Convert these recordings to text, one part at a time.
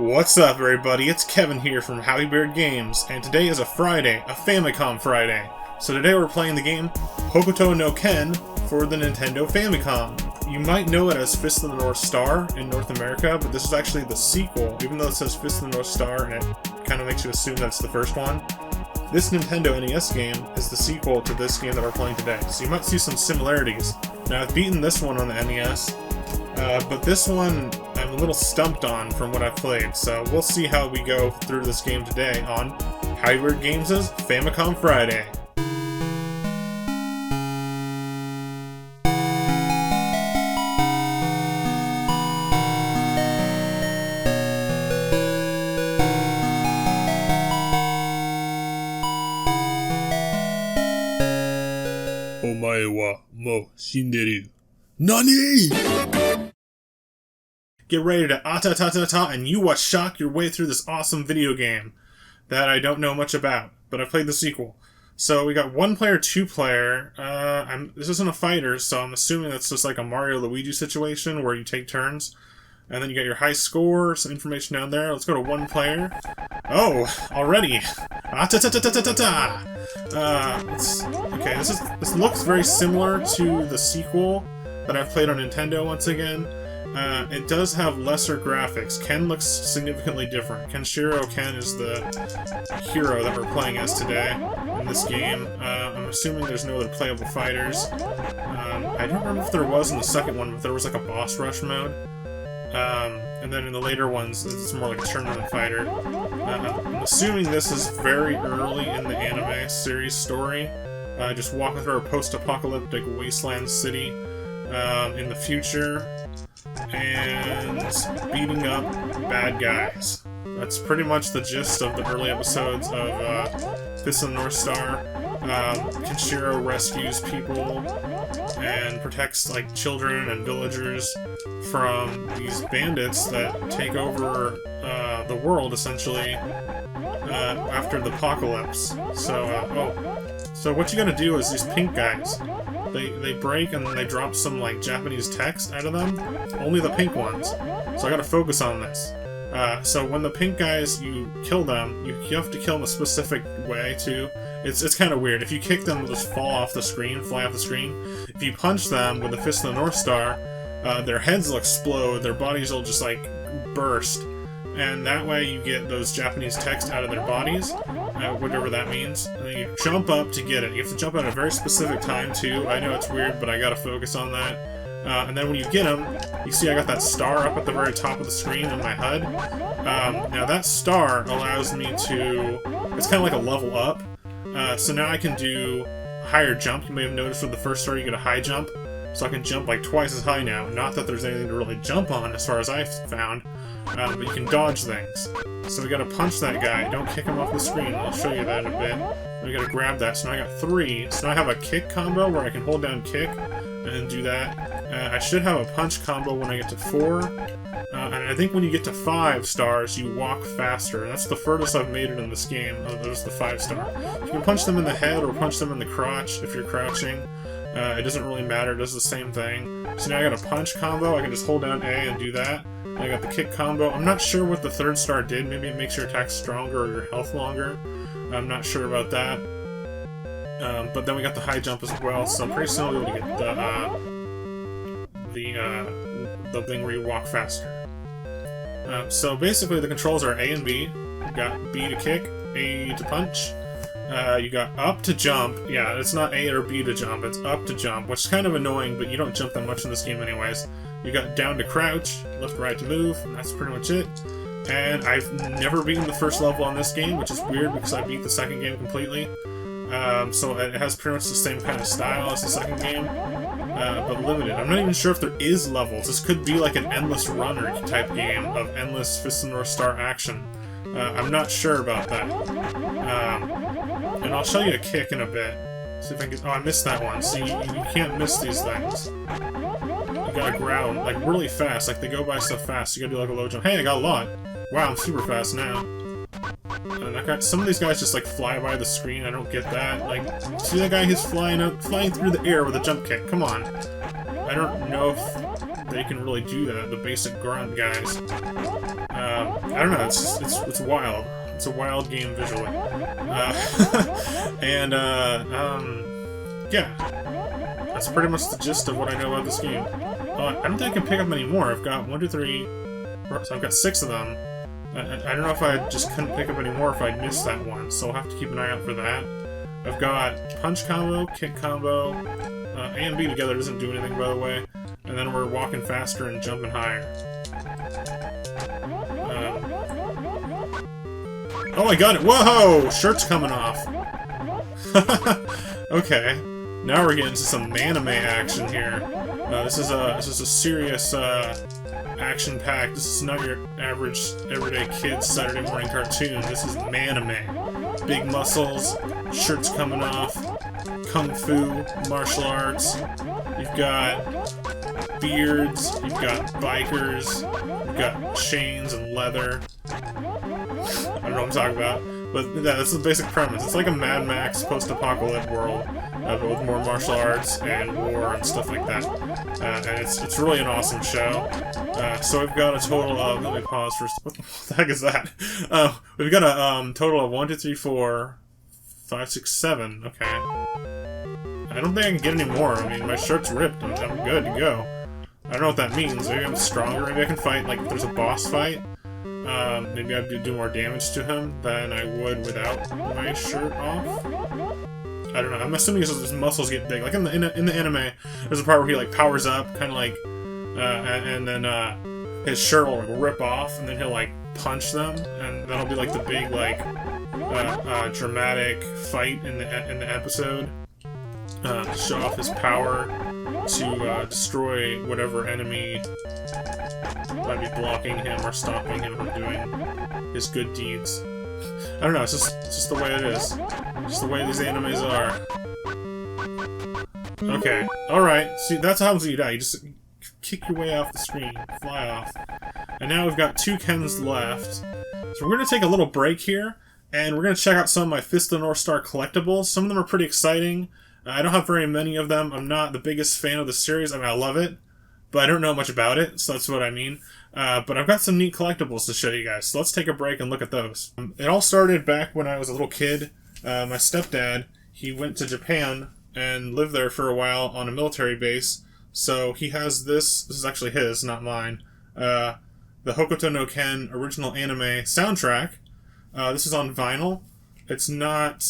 What's up, everybody? It's Kevin here from Hokuto Games, and today is a Friday, a Famicom Friday. So today we're playing the game Hokuto no Ken for the Nintendo Famicom. You might know it as Fist of the North Star in North America, but this is actually the sequel, even though it says Fist of the North Star and it kind of makes you assume that's the first one. This Nintendo NES game is the sequel to this game that we're playing today, so you might see some similarities. Now, I've beaten this one on the NES, but this one I'm a little stumped on from what I've played, so we'll see how we go through this game today on Hokuto Games' Famicom Friday. Omae wa mo shinderu. NANI?! Get ready to ata-ta-ta-ta and you watch shock your way through this awesome video game that I don't know much about, but I played the sequel. So we got one player, two player. This isn't a fighter, so I'm assuming that's just like a Mario Luigi situation where you take turns. And then you get your high score, some information down there. Let's go to one player. Oh, already! Ah-ta-ta-ta-ta-ta-ta! Okay, this looks very similar to the sequel that I've played on Nintendo once again. It does have lesser graphics. Ken looks significantly different. Kenshiro Ken is the hero that we're playing as today in this game. I'm assuming there's no other playable fighters. I don't remember if there was in the second one, but there was like a boss rush mode. And then in the later ones, it's more like a tournament fighter. I'm assuming this is very early in the anime series story. Just walking through a post-apocalyptic wasteland city in the future and beating up bad guys. That's pretty much the gist of the early episodes of Fist of the North Star. Kenshiro rescues people and protects like children and villagers from these bandits that take over the world essentially after the apocalypse. So what you gotta do is these pink guys, they break and then they drop some like Japanese text out of them. Only the pink ones. So I gotta focus on this. So when the pink guys, you kill them, you have to kill them a specific way too. It's kind of weird. If you kick them, they'll just fall off the screen, fly off the screen. If you punch them with the Fist of the North Star, their heads will explode, their bodies will just like burst. And that way you get those Japanese text out of their bodies, whatever that means. And then you jump up to get it. You have to jump at a very specific time too. I know it's weird, but I gotta focus on that. And then when you get them, you see I got that star up at the very top of the screen in my HUD. Now that star allows me to... It's kind of like a level up. So now I can do a higher jump. You may have noticed with the first star you get a high jump. So I can jump like twice as high now. Not that there's anything to really jump on as far as I've found. But you can dodge things. So we gotta punch that guy. Don't kick him off the screen. I'll show you that in a bit. We gotta grab that. So now I got 3. So now I have a kick combo where I can hold down kick and do that. I should have a punch combo when I get to 4. And I think when you get to 5 stars, you walk faster. That's the furthest I've made it in this game. There's the 5 star. You can punch them in the head or punch them in the crotch if you're crouching. It doesn't really matter. It does the same thing. So now I got a punch combo. I can just hold down A and do that. I got the kick combo. I'm not sure what the 3rd star did. Maybe it makes your attack stronger or your health longer. I'm not sure about that. But then we got the high jump as well. So pretty soon we'll be able to get the thing where you walk faster. So basically the controls are A and B. You got B to kick, A to punch. You got up to jump. Yeah, it's not A or B to jump, it's up to jump, which is kind of annoying, but you don't jump that much in this game anyways. You got down to crouch, left right to move, and that's pretty much it. And I've never beaten the first level on this game, which is weird because I beat the second game completely. So it has pretty much the same kind of style as the second game, but limited. I'm not even sure if there is levels. This could be like an endless runner type game of endless Fist of the North Star action. I'm not sure about that. And I'll show you a kick in a bit. See if I can... Oh, I missed that one. See, you can't miss these things. You gotta ground, like, really fast. Like, they go by so fast. You gotta do, like, a low jump. Hey, I got a lot! Wow, I'm super fast now. And some of these guys just, like, fly by the screen. I don't get that. Like, see that guy? He's flying through the air with a jump kick. Come on. I don't know if they can really do that, the basic grunt guys. I don't know, it's wild. It's a wild game visually. Yeah. That's pretty much the gist of what I know about this game. I don't think I can pick up any more. I've got 1, 2, 3... So I've got 6 of them. I don't know if I just couldn't pick up any more if I'd missed that one, so I'll have to keep an eye out for that. I've got punch combo, kick combo, A and B together doesn't do anything, by the way. And then we're walking faster and jumping higher. Oh, I got it! Whoa! Shirt's coming off! Okay. Now we're getting into some anime action here. This is a serious action pack. This is not your average everyday kid's Saturday morning cartoon. This is manime. Big muscles, shirts coming off, kung fu, martial arts. You've got beards. You've got bikers. You've got chains and leather. I don't know what I'm talking about, but yeah, that's the basic premise. It's like a Mad Max post-apocalyptic world. With more martial arts and war and stuff like that. And it's really an awesome show. So we've got a total of... Let me pause for... What the heck is that? We've got a total of 1, 2, 3, 4, 5, 6, 7. Okay. I don't think I can get any more. I mean, my shirt's ripped and I'm good to go. I don't know what that means. Maybe I'm stronger. Maybe I can fight, like, if there's a boss fight. Maybe I'd do more damage to him than I would without my shirt off. I don't know. I'm assuming his muscles get big. Like in the anime, there's a part where he like powers up, kind of like, and then his shirt will like, rip off, and then he'll like punch them, and that'll be like the big like dramatic fight in the episode to show off his power to destroy whatever enemy might be blocking him or stopping him from doing his good deeds. I don't know, it's just the way it is. Just the way these animes are. Okay, alright. See, that's how you die. You just kick your way off the screen, fly off. And now we've got 2 Kens left. So we're going to take a little break here, and we're going to check out some of my Fist of the North Star collectibles. Some of them are pretty exciting. I don't have very many of them. I'm not the biggest fan of the series. I mean, I love it, but I don't know much about it, so that's what I mean. But I've got some neat collectibles to show you guys, so let's take a break and look at those. It all started back when I was a little kid. My stepdad, he went to Japan and lived there for a while on a military base, so he has this is actually his, not mine, the Hokuto no Ken original anime soundtrack. This is on vinyl. It's not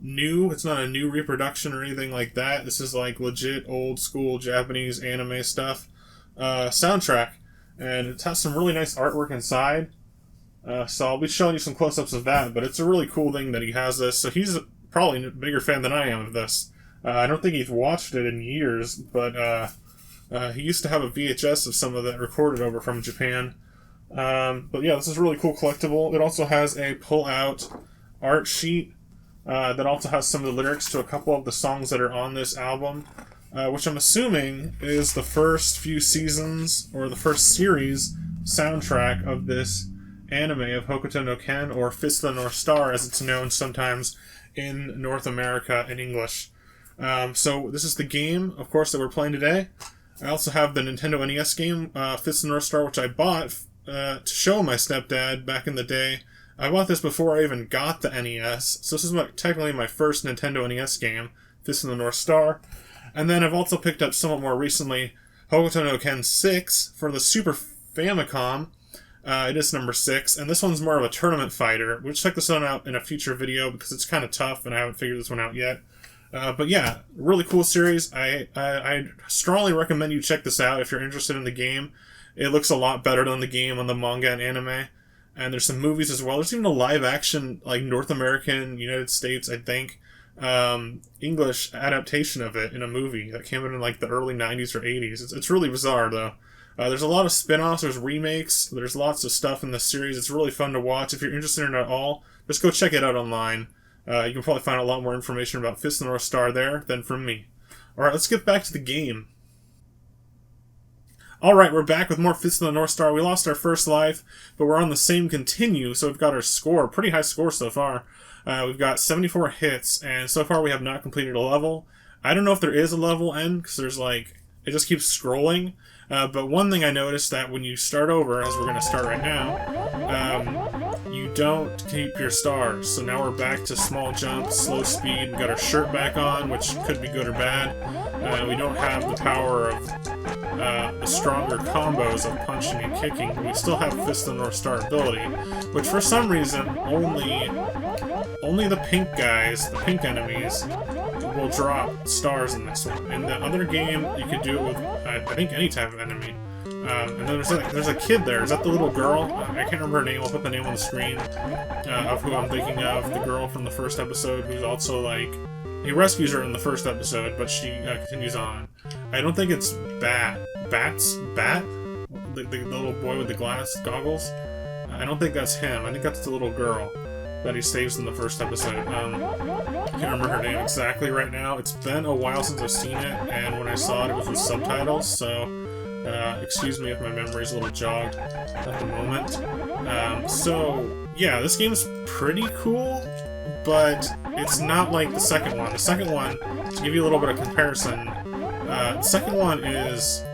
new, it's not a new reproduction or anything like that. This is like legit old school Japanese anime stuff soundtrack. And it has some really nice artwork inside. So I'll be showing you some close-ups of that, but it's a really cool thing that he has this. So he's probably a bigger fan than I am of this. I don't think he's watched it in years, but he used to have a VHS of some of that recorded over from Japan. But yeah, this is a really cool collectible. It also has a pull-out art sheet that also has some of the lyrics to a couple of the songs that are on this album. Which I'm assuming is the first few seasons, or the first series, soundtrack of this anime of Hokuto no Ken, or Fist of the North Star, as it's known sometimes in North America in English. So this is the game, of course, that we're playing today. I also have the Nintendo NES game, Fist of the North Star, which I bought to show my stepdad back in the day. I bought this before I even got the NES, so this is technically my first Nintendo NES game, Fist of the North Star. And then I've also picked up somewhat more recently Hokuto no Ken 6 for the Super Famicom. It is number 6, and this one's more of a tournament fighter. We'll check this one out in a future video because it's kind of tough and I haven't figured this one out yet. But yeah, really cool series. I strongly recommend you check this out if you're interested in the game. It looks a lot better than the game on the manga and anime. And there's some movies as well. There's even a live action, like North American, United States, I think, English adaptation of it in a movie that came out in like the early 90s or 80s. It's really bizarre though. There's a lot of spin-offs, there's remakes, there's lots of stuff in the series. It's really fun to watch. If you're interested in it at all, just go check it out online. You can probably find a lot more information about Fist of the North Star there than from me. Alright, let's get back to the game. Alright, we're back with more Fist of the North Star. We lost our first life, but we're on the same continue, so we've got our score, pretty high score so far. We've got 74 hits, and so far we have not completed a level. I don't know if there is a level end, because there's like, it just keeps scrolling. But one thing I noticed that when you start over, as we're going to start right now, you don't keep your stars. So now we're back to small jump, slow speed. We got our shirt back on, which could be good or bad. We don't have the power of the stronger combos of punching and kicking, but we still have Fist of the North Star ability, which for some reason only the pink guys, the pink enemies, will drop stars in this one. In the other game, you could do it with I think any type of enemy. And then there's a kid there. Is that the little girl? I can't remember her name. I'll put the name on the screen of who I'm thinking of. The girl from the first episode who's also like... He rescues her in the first episode, but she continues on. I don't think it's Bat? The little boy with the goggles? I don't think that's him. I think that's the little girl that he saves in the first episode. I can't remember her name exactly right now. It's been a while since I've seen it, and when I saw it, it was with subtitles, so excuse me if my memory's a little jogged at the moment. So, yeah, this game's pretty cool, but it's not like the second one. The second one, to give you a little bit of comparison, the second one is...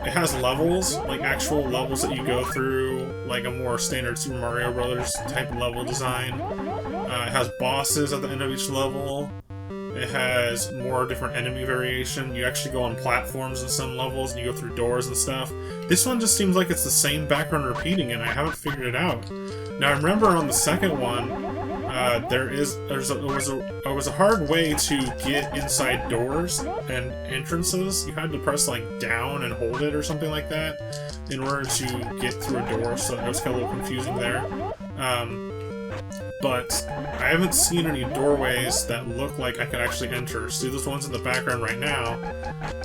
It has levels, like actual levels that you go through, like a more standard Super Mario Brothers type level design. It has bosses at the end of each level. It has more different enemy variation. You actually go on platforms in some levels, and you go through doors and stuff. This one just seems like it's the same background repeating, and I haven't figured it out. Now, I remember on the second one, there was a hard way to get inside doors and entrances. You had to press like down and hold it or something like that in order to get through a door, so it was kind of a little confusing there. But I haven't seen any doorways that look like I could actually enter. See, those ones in the background right now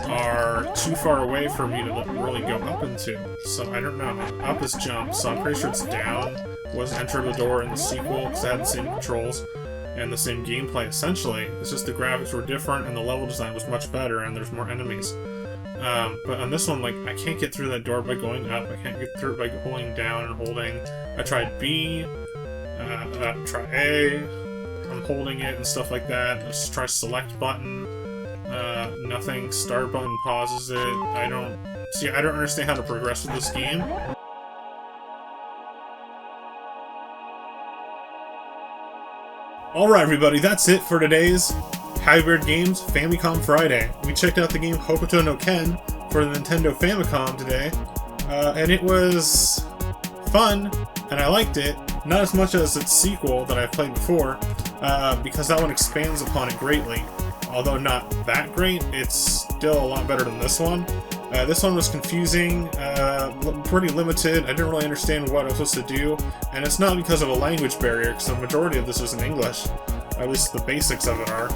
are too far away for me to really go up into. So I don't know. Up is jump, so I'm pretty sure it's down was enter the door in the sequel, because it had the same controls and the same gameplay essentially. It's just the graphics were different and the level design was much better and there's more enemies. But on this one, like, I can't get through that door by going up, I can't get through it by going down and holding. I tried B, try A, I'm holding it and stuff like that. Let's try select button, nothing. Start button pauses it. I don't understand how to progress with this game. Alright everybody, that's it for today's Hybrid Games Famicom Friday. We checked out the game Hokuto no Ken for the Nintendo Famicom today, and it was fun, and I liked it. Not as much as its sequel that I've played before, because that one expands upon it greatly. Although not that great, it's still a lot better than this one. This one was confusing, pretty limited. I didn't really understand what I was supposed to do, and it's not because of a language barrier, because the majority of this is in English. At least the basics of it are.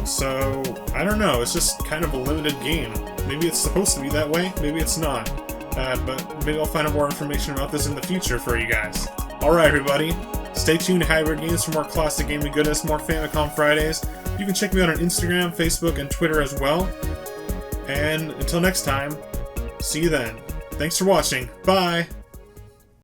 So, I don't know, it's just kind of a limited game. Maybe it's supposed to be that way, maybe it's not. But maybe I'll find out more information about this in the future for you guys. Alright everybody, stay tuned to Hybrid Games for more classic gaming goodness, more Famicom Fridays. You can check me out on Instagram, Facebook, and Twitter as well. And until next time, see you then. Thanks for watching. Bye!